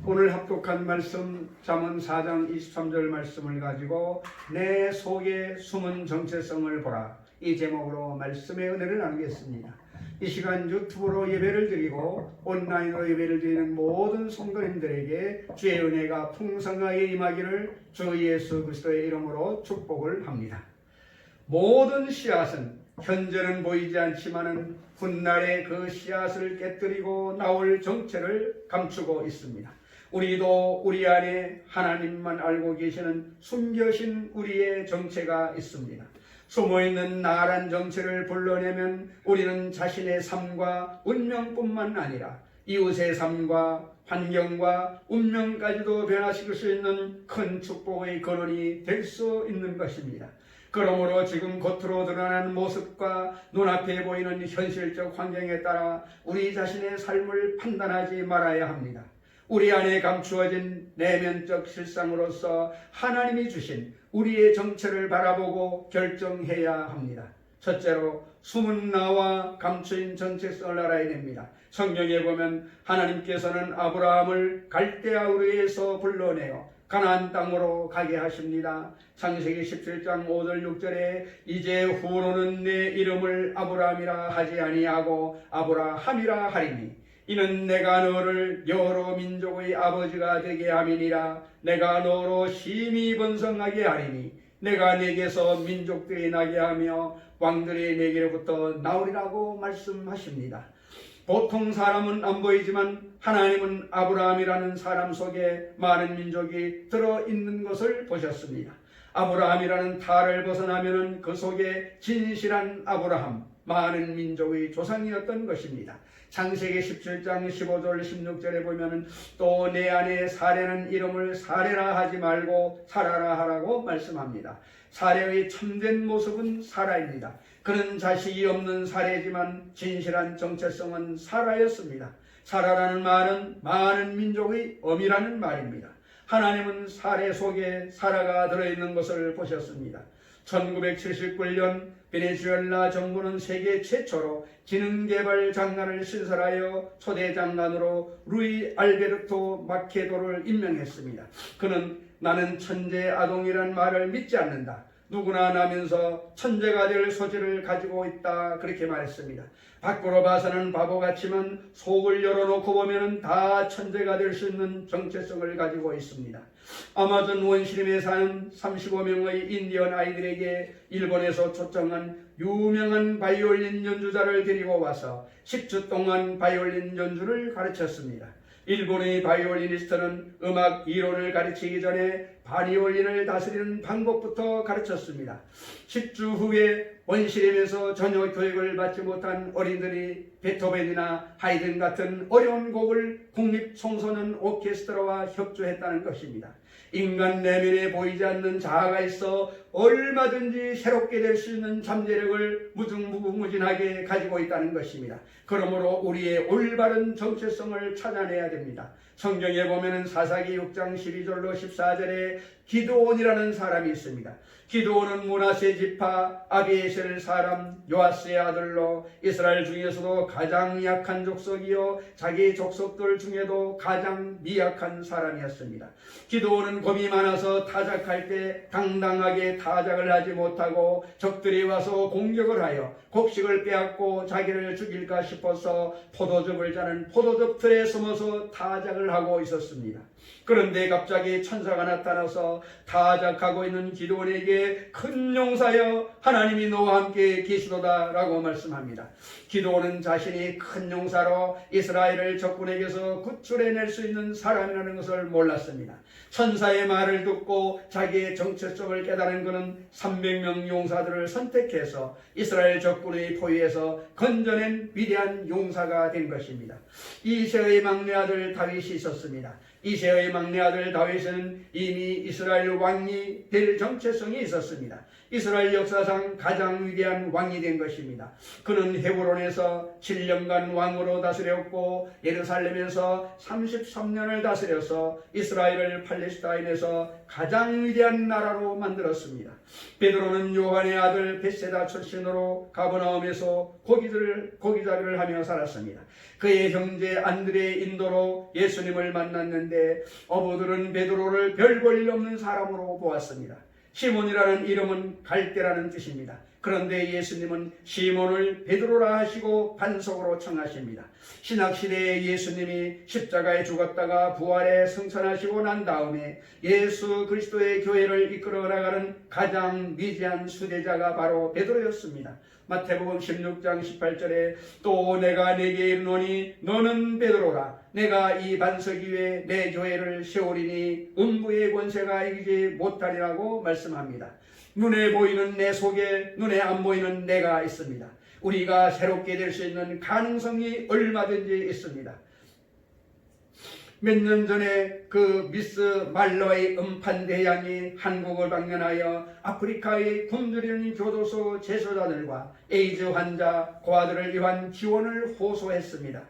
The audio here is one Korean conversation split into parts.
오늘 합독한 말씀 잠언 4장 23절 말씀을 가지고 내 속에 숨은 정체성을 보라, 이 제목으로 말씀의 은혜를 나누겠습니다. 이 시간 유튜브로 예배를 드리고 온라인으로 예배를 드리는 모든 성도님들에게 주의 은혜가 풍성하게 임하기를 주 예수 그리스도의 이름으로 축복을 합니다. 모든 씨앗은 현재는 보이지 않지만은 훗날에 그 씨앗을 깨뜨리고 나올 정체를 감추고 있습니다. 우리도 우리 안에 하나님만 알고 계시는 숨겨진 우리의 정체가 있습니다. 숨어있는 나란 정체를 불러내면 우리는 자신의 삶과 운명뿐만 아니라 이웃의 삶과 환경과 운명까지도 변화시킬 수 있는 큰 축복의 근원이 될 수 있는 것입니다. 그러므로 지금 겉으로 드러나는 모습과 눈앞에 보이는 현실적 환경에 따라 우리 자신의 삶을 판단하지 말아야 합니다. 우리 안에 감추어진 내면적 실상으로서 하나님이 주신 우리의 정체를 바라보고 결정해야 합니다. 첫째로 숨은 나와 감추인 정체성을 알아야 됩니다. 성경에 보면 하나님께서는 아브라함을 갈대아 우르에서 불러내어 가나안 땅으로 가게 하십니다. 창세기 17장 5절 6절에 이제 후로는 내 이름을 아브라함이라 하지 아니하고 아브라함이라 하리니 이는 내가 너를 여러 민족의 아버지가 되게 함이니라. 내가 너로 심히 번성하게 하리니 내가 네게서 민족들이 나게 하며 왕들이 네게로부터 나오리라고 말씀하십니다. 보통 사람은 안 보이지만 하나님은 아브라함이라는 사람 속에 많은 민족이 들어있는 것을 보셨습니다. 아브라함이라는 탈을 벗어나면 그 속에 진실한 아브라함, 많은 민족의 조상이었던 것입니다. 창세기 17장 15절 16절에 보면 또 내 안에 사레는 이름을 사레라 하지 말고 사라라 하라고 말씀합니다. 사레의 참된 모습은 사라입니다. 그는 자식이 없는 사레지만 진실한 정체성은 사라였습니다. 사라라는 말은 많은 민족의 어미라는 말입니다. 하나님은 사레 속에 사라가 들어있는 것을 보셨습니다. 1979년 베네수엘라 정부는 세계 최초로 기능개발 장관을 신설하여 초대 장관으로 루이 알베르토 마케도를 임명했습니다. 그는 나는 천재 아동이란 말을 믿지 않는다. 누구나 나면서 천재가 될 소질을 가지고 있다. 그렇게 말했습니다. 밖으로 봐서는 바보 같지만 속을 열어놓고 보면 다 천재가 될 수 있는 정체성을 가지고 있습니다. 아마존 원시림에 사는 35명의 인디언 아이들에게 일본에서 초청한 유명한 바이올린 연주자를 데리고 와서 10주 동안 바이올린 연주를 가르쳤습니다. 일본의 바이올리니스트는 음악 이론을 가르치기 전에 바이올린을 다스리는 방법부터 가르쳤습니다. 10주 후에 원시림에서 전혀 교육을 받지 못한 어린들이 베토벤이나 하이든 같은 어려운 곡을 국립청소년 오케스트라와 협조했다는 것입니다. 인간 내면에 보이지 않는 자아가 있어 얼마든지 새롭게 될 수 있는 잠재력을 무궁무진하게 가지고 있다는 것입니다. 그러므로 우리의 올바른 정체성을 찾아내야 됩니다. 성경에 보면 사사기 6장 12절로 14절에 기드온이라는 사람이 있습니다. 기드온은 므낫세 지파 아비에셀 사람 요아스의 아들로 이스라엘 중에서도 가장 약한 족속이요 자기 족속들 중에도 가장 미약한 사람이었습니다. 기드온은 겁이 많아서 타작할 때 당당하게 타작을 하지 못하고 적들이 와서 공격을 하여 곡식을 빼앗고 자기를 죽일까 싶어서 포도즙을 짜는 포도즙 틀에 숨어서 타작을 하고 있었습니다. 그런데 갑자기 천사가 나타나서 타작하고 있는 기드온에게 큰 용사여 하나님이 너와 함께 계시도다 라고 말씀합니다. 기드온은 자신이 큰 용사로 이스라엘을 적군에게서 구출해낼 수 있는 사람이라는 것을 몰랐습니다. 천사의 말을 듣고 자기의 정체성을 깨달은 그는 300명 용사들을 선택해서 이스라엘 적군의 포위에서 건져낸 위대한 용사가 된 것입니다. 이새의 막내 아들 다윗이 있었습니다. 이새의 막내 아들 다윗은 이미 이스라엘 왕이 될 정체성이 있었습니다. 이스라엘 역사상 가장 위대한 왕이 된 것입니다. 그는 헤브론에서 7년간 왕으로 다스렸고 예루살렘에서 33년을 다스려서 이스라엘을 팔레스타인에서 가장 위대한 나라로 만들었습니다. 베드로는 요한의 아들 벳세다 출신으로 가버나움에서 고기잡이를 하며 살았습니다. 그의 형제 안드레의 인도로 예수님을 만났는데 어부들은 베드로를 별 볼 일 없는 사람으로 보았습니다. 시몬이라는 이름은 갈대라는 뜻입니다. 그런데 예수님은 시몬을 베드로라 하시고 반석으로 청하십니다. 신약시대에 예수님이 십자가에 죽었다가 부활에 승천하시고 난 다음에 예수 그리스도의 교회를 이끌어 나가는 가장 위대한 수대자가 바로 베드로였습니다. 마태복음 16장 18절에 또 내가 네게 이르노니 너는 베드로라 내가 이 반석 위에 내 교회를 세우리니 음부의 권세가 이기지 못하리라고 말씀합니다. 눈에 보이는 내 속에 눈에 안 보이는 내가 있습니다. 우리가 새롭게 될 수 있는 가능성이 얼마든지 있습니다. 몇 년 전에 그 미스 말러의 음판 대양이 한국을 방문하여 아프리카의 굶주리는 교도소 재소자들과 에이즈 환자, 고아들을 위한 지원을 호소했습니다.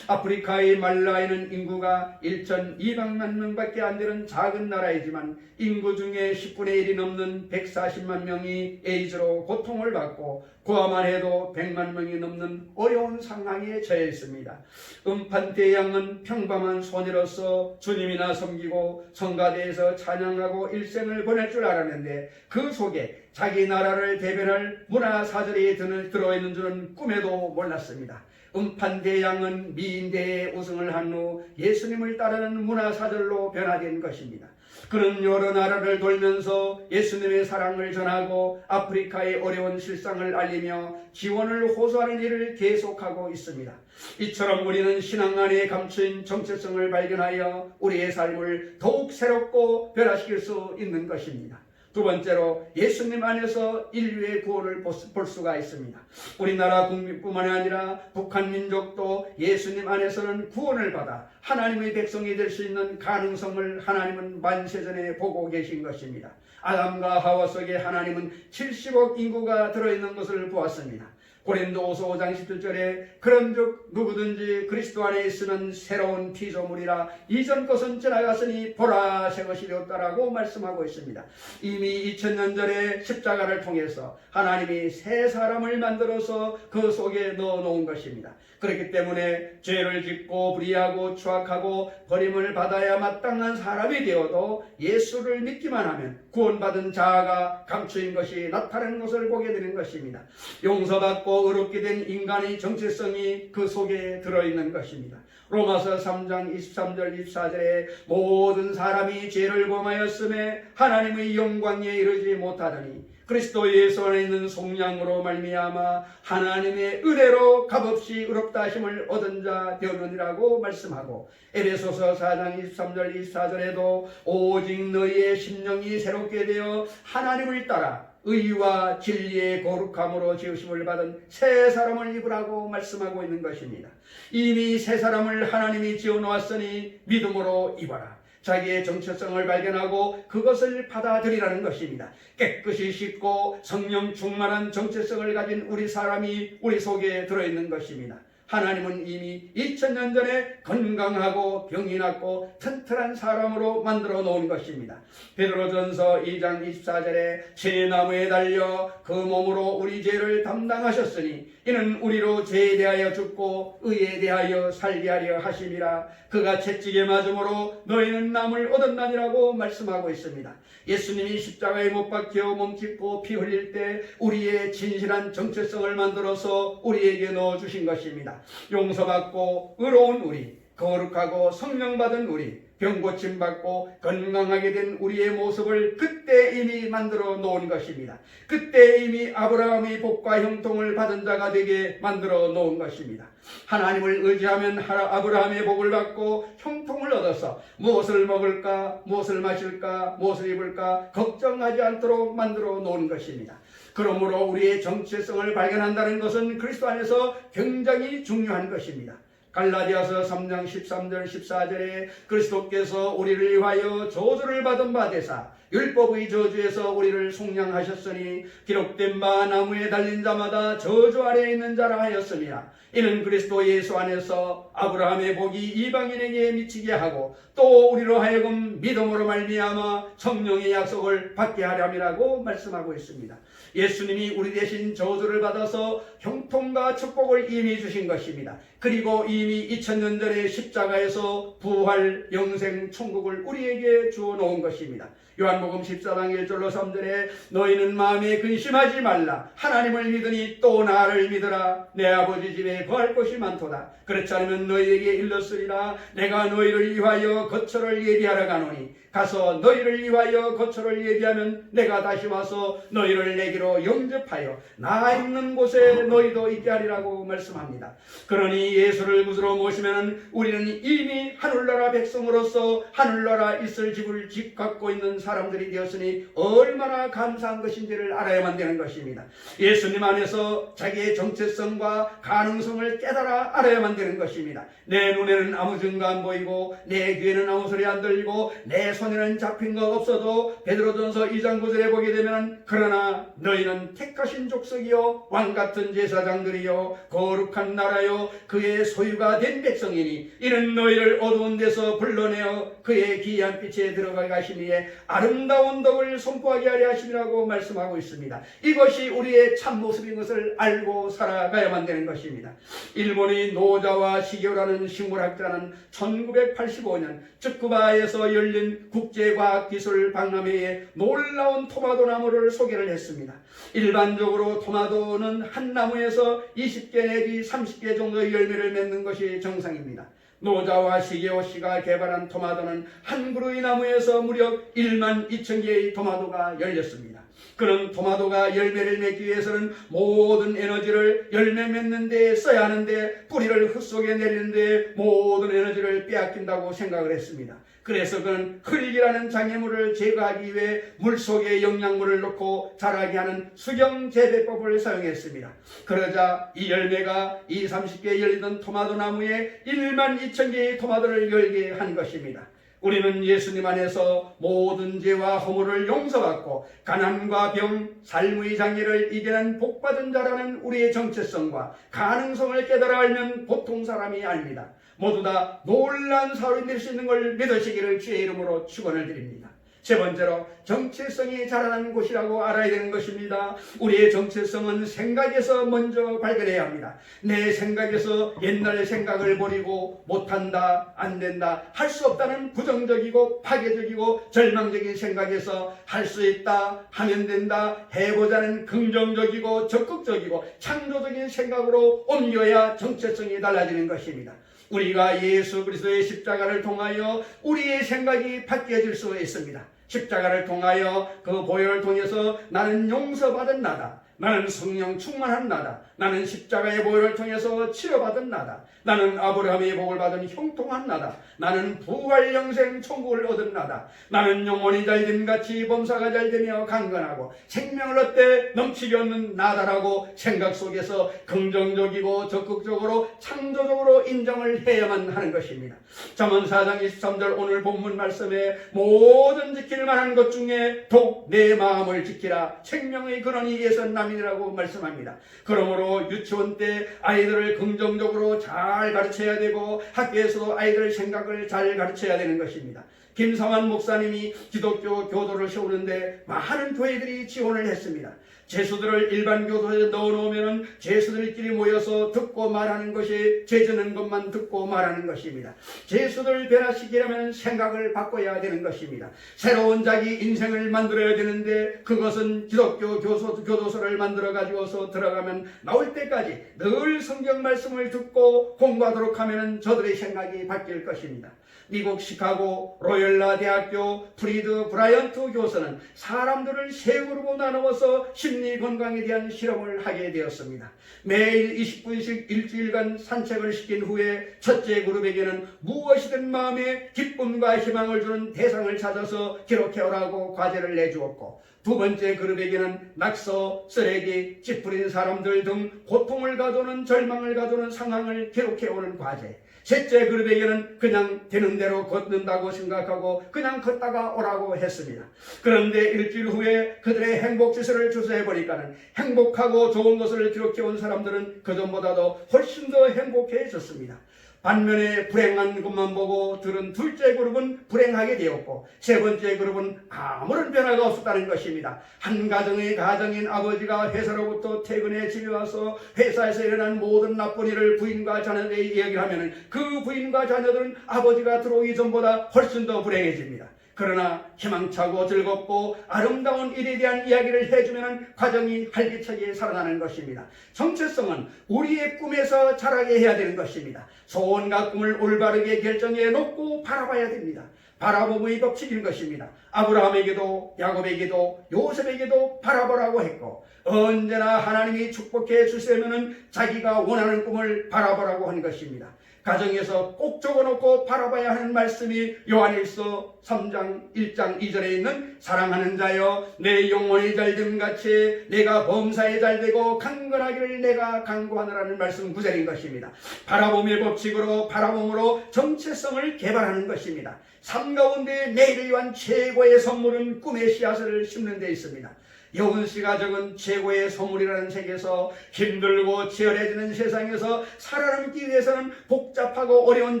아프리카의 말라에는 인구가 1,200만 명밖에 안 되는 작은 나라이지만 인구 중에 10분의 1이 넘는 140만 명이 에이즈로 고통을 받고 고아만 해도 100만 명이 넘는 어려운 상황에 처해 있습니다. 음판대양은 평범한 소녀로서 주님이나 섬기고 성가대에서 찬양하고 일생을 보낼 줄 알았는데 그 속에 자기 나라를 대변할 문화사절이 들어있는 줄은 꿈에도 몰랐습니다. 음판대양은 미인대에 우승을 한 후 예수님을 따르는 문화사절로 변화된 것입니다. 그는 여러 나라를 돌면서 예수님의 사랑을 전하고 아프리카의 어려운 실상을 알리며 지원을 호소하는 일을 계속하고 있습니다. 이처럼 우리는 신앙 안에 감추인 정체성을 발견하여 우리의 삶을 더욱 새롭고 변화시킬 수 있는 것입니다. 두 번째로 예수님 안에서 인류의 구원을 볼 수가 있습니다. 우리나라 국민뿐만 아니라 북한 민족도 예수님 안에서는 구원을 받아 하나님의 백성이 될 수 있는 가능성을 하나님은 만세전에 보고 계신 것입니다. 아담과 하와 속에 하나님은 70억 인구가 들어있는 것을 보았습니다. 고린도후서 5장 17절에 그런즉 누구든지 그리스도 안에 있으면 새로운 피조물이라 이전 것은 지나갔으니 보라 새 것이 되었다라고 말씀하고 있습니다. 이미 2000년 전에 십자가를 통해서 하나님이 새 사람을 만들어서 그 속에 넣어놓은 것입니다. 그렇기 때문에 죄를 짓고 불의하고 추악하고 버림을 받아야 마땅한 사람이 되어도 예수를 믿기만 하면 구원받은 자아가 감추인 것이 나타나는 것을 보게 되는 것입니다. 용서받고 의롭게 된 인간의 정체성이 그 속에 들어있는 것입니다. 로마서 3장 23절 24절에 모든 사람이 죄를 범하였음에 하나님의 영광에 이르지 못하더니 그리스도 예수 안에 있는 속량으로 말미암아 하나님의 은혜로 값없이 의롭다 하심을 얻은 자 되었느니라고 말씀하고 에베소서 4장 23절 24절에도 오직 너희의 심령이 새롭게 되어 하나님을 따라 의와 진리의 거룩함으로 지으심을 받은 새 사람을 입으라고 말씀하고 있는 것입니다. 이미 새 사람을 하나님이 지어놓았으니 믿음으로 입어라. 자기의 정체성을 발견하고 그것을 받아들이라는 것입니다. 깨끗이 씻고 성령 충만한 정체성을 가진 우리 사람이 우리 속에 들어있는 것입니다. 하나님은 이미 2000년 전에 건강하고 병이 낫고 튼튼한 사람으로 만들어 놓은 것입니다. 베드로전서 2장 24절에 신의 나무에 달려 그 몸으로 우리 죄를 담당하셨으니 이는 우리로 죄에 대하여 죽고 의에 대하여 살게 하려 하심이라. 그가 채찍에 맞음으로 너희는 남을 얻었나니라고 말씀하고 있습니다. 예수님이 십자가에 못 박혀 몸짓고 피 흘릴 때 우리의 진실한 정체성을 만들어서 우리에게 넣어주신 것입니다. 용서받고 의로운 우리, 거룩하고 성령받은 우리, 병고침받고 건강하게 된 우리의 모습을 그때 이미 만들어 놓은 것입니다. 그때 이미 아브라함의 복과 형통을 받은 자가 되게 만들어 놓은 것입니다. 하나님을 의지하면 아브라함의 복을 받고 형통을 얻어서 무엇을 먹을까, 무엇을 마실까, 무엇을 입을까 걱정하지 않도록 만들어 놓은 것입니다. 그러므로 우리의 정체성을 발견한다는 것은 그리스도 안에서 굉장히 중요한 것입니다. 갈라디아서 3장 13절 14절에 그리스도께서 우리를 위하여 저주를 받은 바 되사 율법의 저주에서 우리를 속량하셨으니 기록된 바 나무에 달린 자마다 저주 아래에 있는 자라 하였습니다. 이는 그리스도 예수 안에서 아브라함의 복이 이방인에게 미치게 하고 또 우리로 하여금 믿음으로 말미암아 성령의 약속을 받게 하려 함이라고 말씀하고 있습니다. 예수님이 우리 대신 저주를 받아서 형통과 축복을 이미 주신 것입니다. 그리고 이미 2000년 전에 십자가에서 부활, 영생, 천국을 우리에게 주어 놓은 것입니다. 요한복음 14장 1절로 3절에 너희는 마음에 근심하지 말라. 하나님을 믿으니 또 나를 믿으라. 내 아버지 집에 거할 곳이 많도다. 그렇지 않으면 너희에게 일렀으리라. 내가 너희를 위하여 거처를 예비하러 가노니 가서 너희를 위하여 거처를 예비하면 내가 다시 와서 너희를 내게로 영접하여 나 있는 곳에 너희도 있게 하리라고 말씀합니다. 그러니 예수를 무으로 모시면 우리는 이미 하늘나라 백성으로서 하늘나라 있을 집을 갖고 있는 사람들이 되었으니 얼마나 감사한 것인지를 알아야만 되는 것입니다. 예수님 안에서 자기의 정체성과 가능성을 깨달아 알아야만 되는 것입니다. 내 눈에는 아무 증거 안 보이고 내 귀에는 아무 소리 안 들리고 내 손에는 잡힌 거 없어도 베드로전서 2장 9절에 보게 되면 그러나 너희는 택하신 족속이요 왕같은 제사장들이요 거룩한 나라요 그의 소유가 된 백성이니 이는 너희를 어두운 데서 불러내어 그의 기이한 빛에 들어가게 하시니에 아름다운 덕을 선포하게 하려 하심이라고 말씀하고 있습니다. 이것이 우리의 참모습인 것을 알고 살아가야만 되는 것입니다. 일본의 노자와 시게오라는 식물학자는 1985년 츠쿠바에서 열린 국제과학기술 박람회에 놀라운 토마토 나무를 소개를 했습니다. 일반적으로 토마토는 한 나무에서 20개 내지 30개 정도의 열매를 맺는 것이 정상입니다. 노자와 시게오 씨가 개발한 토마토는 한 그루의 나무에서 무려 1만 2천 개의 토마토가 열렸습니다. 그런 토마토가 열매를 맺기 위해서는 모든 에너지를 열매 맺는 데 써야 하는데 뿌리를 흙속에 내리는 데 모든 에너지를 빼앗긴다고 생각을 했습니다. 그래서 그는 흙이라는 장애물을 제거하기 위해 물속에 영양분을 넣고 자라게 하는 수경 재배법을 사용했습니다. 그러자 이 열매가 30개 열리던 토마토 나무에 1만 2천 개의 토마토를 열게 한 것입니다. 우리는 예수님 안에서 모든 죄와 허물을 용서받고 가난과 병, 삶의 장애를 이겨낸 복받은 자라는 우리의 정체성과 가능성을 깨달아 알면 보통 사람이 아닙니다. 모두 다 놀라운 사울이 될 수 있는 걸 믿으시기를 주의 이름으로 축원을 드립니다. 세 번째로 정체성이 자라나는 곳이라고 알아야 되는 것입니다. 우리의 정체성은 생각에서 먼저 발견해야 합니다. 내 생각에서 옛날의 생각을 버리고 못한다, 안 된다, 할 수 없다는 부정적이고 파괴적이고 절망적인 생각에서 할 수 있다, 하면 된다, 해보자는 긍정적이고 적극적이고 창조적인 생각으로 옮겨야 정체성이 달라지는 것입니다. 우리가 예수 그리스도의 십자가를 통하여 우리의 생각이 바뀌어질 수 있습니다. 십자가를 통하여 그 보혈을 통해서 나는 용서받은 나다. 나는 성령 충만한 나다. 나는 십자가의 보혈을 통해서 치료받은 나다. 나는 아브라함의 복을 받은 형통한 나다. 나는 부활 영생 천국을 얻은 나다. 나는 영혼이 잘됨 같이 범사가 잘되며 강건하고 생명을 얻되 넘치게 얻는 나다라고 생각 속에서 긍정적이고 적극적으로 창조적으로 인정을 해야만 하는 것입니다. 잠언 4장 23절 오늘 본문 말씀에 모든 지킬 만한 것 중에 독 내 마음을 지키라 생명의 근원이 예선 남이라고 말씀합니다. 그러므로 유치원 때 아이들을 긍정적으로 잘 가르쳐야 되고 학교에서도 아이들 생각을 잘 가르쳐야 되는 것입니다. 김성환 목사님이 기독교 교도를 세우는데 많은 교회들이 지원을 했습니다. 죄수들을 일반 교도소에 넣어놓으면 죄수들끼리 모여서 듣고 말하는 것이 죄지는 것만 듣고 말하는 것입니다. 죄수들을 변화시키려면 생각을 바꿔야 되는 것입니다. 새로운 자기 인생을 만들어야 되는데 그것은 기독교 교도소를 만들어 가지고서 들어가면 나올 때까지 늘 성경 말씀을 듣고 공부하도록 하면 저들의 생각이 바뀔 것입니다. 미국 시카고 로열라 대학교 프리드 브라이언트 교수는 사람들을 세 그룹으로 나누어서 심리 건강에 대한 실험을 하게 되었습니다. 매일 20분씩 일주일간 산책을 시킨 후에 첫째 그룹에게는 무엇이든 마음에 기쁨과 희망을 주는 대상을 찾아서 기록해오라고 과제를 내주었고 두 번째 그룹에게는 낙서, 쓰레기, 찌푸린 사람들 등 고통을 가져오는 절망을 가져오는 상황을 기록해오는 과제. 셋째 그룹에게는 그냥 되는 대로 걷는다고 생각하고 그냥 걷다가 오라고 했습니다. 그런데 일주일 후에 그들의 행복지수를 조사해보니까는 행복하고 좋은 것을 기록해온 사람들은 그전보다도 훨씬 더 행복해졌습니다. 반면에 불행한 것만 보고 들은 둘째 그룹은 불행하게 되었고 세 번째 그룹은 아무런 변화가 없었다는 것입니다. 한 가정의 가정인 아버지가 회사로부터 퇴근해 집에 와서 회사에서 일어난 모든 나쁜 일을 부인과 자녀들에게 이야기를 하면 그 부인과 자녀들은 아버지가 들어오기 전보다 훨씬 더 불행해집니다. 그러나 희망차고 즐겁고 아름다운 일에 대한 이야기를 해주면 가정이 활기차게 살아나는 것입니다. 정체성은 우리의 꿈에서 자라게 해야 되는 것입니다. 소원과 꿈을 올바르게 결정해 놓고 바라봐야 됩니다. 바라봄의 법칙인 것입니다. 아브라함에게도 야곱에게도 요셉에게도 바라보라고 했고 언제나 하나님이 축복해 주시려면 자기가 원하는 꿈을 바라보라고 한 것입니다. 가정에서 꼭 적어놓고 바라봐야 하는 말씀이 요한일서 3장 1장 2절에 있는 사랑하는 자여 내 영혼이 잘됨 같이 내가 범사에 잘되고 강건하기를 내가 간구하노라는 말씀 9절인 것입니다. 바라봄의 법칙으로 바라봄으로 정체성을 개발하는 것입니다. 삶 가운데 내일을 위한 최고의 선물은 꿈의 씨앗을 심는 데 있습니다. 여운 씨가 적은 최고의 선물이라는 책에서 힘들고 치열해지는 세상에서 살아남기 위해서는 복잡하고 어려운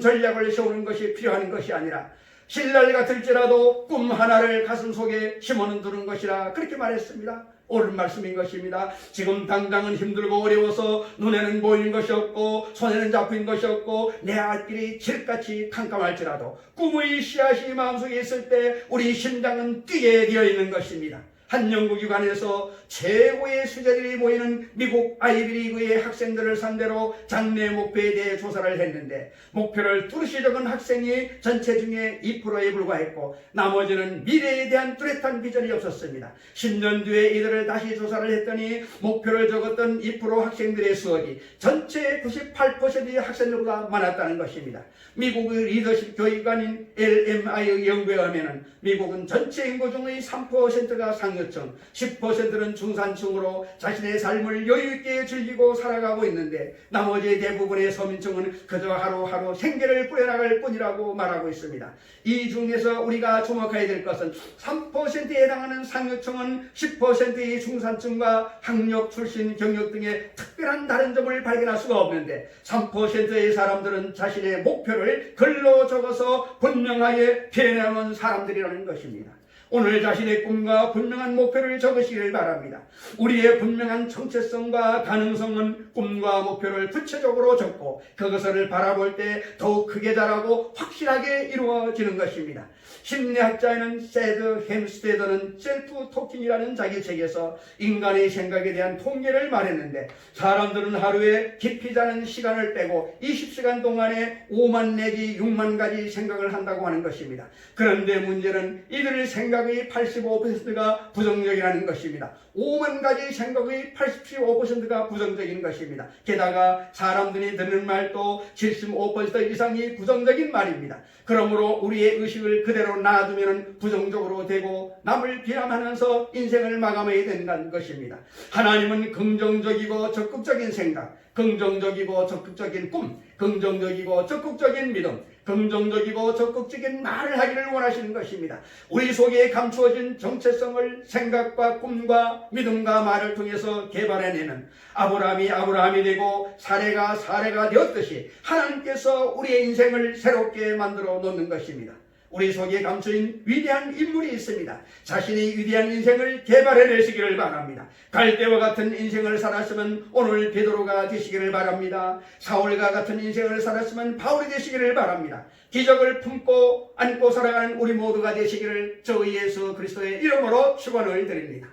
전략을 세우는 것이 필요한 것이 아니라 신랄 같을지라도 꿈 하나를 가슴속에 심어두는 것이라 그렇게 말했습니다. 옳은 말씀인 것입니다. 지금 당장은 힘들고 어려워서 눈에는 보이는 것이 없고 손에는 잡힌 것이 없고 내 앞길이 칠같이 캄캄할지라도 꿈의 씨앗이 마음속에 있을 때 우리 심장은 뛰게 되어 있는 것입니다. 한 연구기관에서 최고의 수재들이 모이는 미국 아이비리그의 학생들을 상대로 장래 목표에 대해 조사를 했는데 목표를 뚜렷이 적은 학생이 전체 중에 2%에 불과했고 나머지는 미래에 대한 뚜렷한 비전이 없었습니다. 10년 뒤에 이들을 다시 조사를 했더니 목표를 적었던 2% 학생들의 수억이 전체 98%의 학생들보다 많았다는 것입니다. 미국의 리더십 교육관인 LMI의 연구에 의하면 미국은 전체 인구 중의 3%가 상류층, 10%는 중산층으로 자신의 삶을 여유있게 즐기고 살아가고 있는데 나머지 대부분의 서민층은 그저 하루하루 생계를 꾸려나갈 뿐이라고 말하고 있습니다. 이 중에서 우리가 주목해야 될 것은 3%에 해당하는 상류층은 10%의 중산층과 학력, 출신, 경력 등의 특별한 다른 점을 발견할 수가 없는데 3%의 사람들은 자신의 목표를 글로 적어서 분명하게 표현해놓은 사람들이라는 것입니다. 오늘 자신의 꿈과 분명한 목표를 적으시길 바랍니다. 우리의 분명한 정체성과 가능성은 꿈과 목표를 구체적으로 적고 그것을 바라볼 때 더욱 크게 자라고 확실하게 이루어지는 것입니다. 심리학자인 세드 햄스테더는 셀프 토킹이라는 자기 책에서 인간의 생각에 대한 통계를 말했는데 사람들은 하루에 깊이 자는 시간을 빼고 20시간 동안에 5만 내지 6만 가지 생각을 한다고 하는 것입니다. 그런데 문제는 이들의 생각의 85%가 부정적이라는 것입니다. 5만 가지 생각의 85%가 부정적인 것입니다. 게다가 사람들이 듣는 말도 75% 이상이 부정적인 말입니다. 그러므로 우리의 의식을 그대로 놔두면 부정적으로 되고 남을 비난하면서 인생을 마감해야 된다는 것입니다. 하나님은 긍정적이고 적극적인 생각, 긍정적이고 적극적인 꿈, 긍정적이고 적극적인 믿음, 긍정적이고 적극적인 말을 하기를 원하시는 것입니다. 우리 속에 감추어진 정체성을 생각과 꿈과 믿음과 말을 통해서 개발해내는 아브라함이 되고 사례가 되었듯이 하나님께서 우리의 인생을 새롭게 만들어 놓는 것입니다. 우리 속에 감춰진 위대한 인물이 있습니다. 자신이 위대한 인생을 개발해내시기를 바랍니다. 갈대와 같은 인생을 살았으면 오늘 베드로가 되시기를 바랍니다. 사울과 같은 인생을 살았으면 바울이 되시기를 바랍니다. 기적을 품고 안고 살아가는 우리 모두가 되시기를 저 예수 그리스도의 이름으로 축원을 드립니다.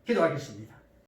기도하겠습니다.